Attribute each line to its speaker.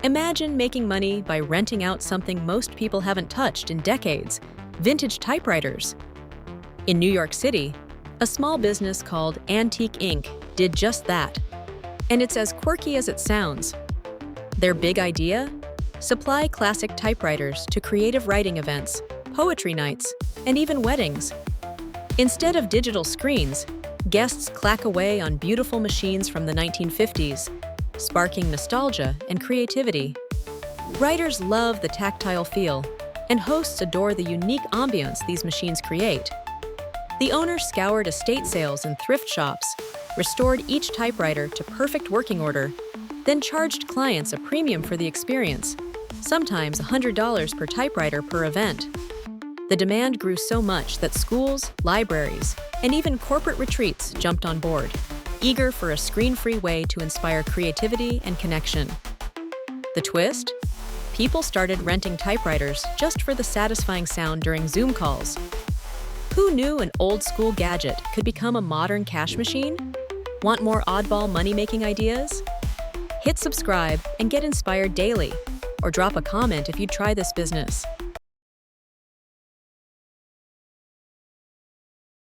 Speaker 1: Imagine making money by renting out something most people haven't touched in decades: vintage typewriters. In New York City, a small business called Antique Inc. did just that. And it's as quirky as it sounds. Their big idea? Supply classic typewriters to creative writing events, poetry nights, and even weddings. Instead of digital screens, guests clack away on beautiful machines from the 1950s, sparking nostalgia and creativity. Writers love the tactile feel, and hosts adore the unique ambience these machines create. The owners scoured estate sales and thrift shops, restored each typewriter to perfect working order, then charged clients a premium for the experience, sometimes $100 per typewriter per event. The demand grew so much that schools, libraries, and even corporate retreats jumped on board, eager for a screen-free way to inspire creativity and connection. The twist? People started renting typewriters just for the satisfying sound during Zoom calls. Who knew an old-school gadget could become a modern cash machine? Want more oddball money-making ideas? Hit subscribe and get inspired daily, or drop a comment if you'd try this business.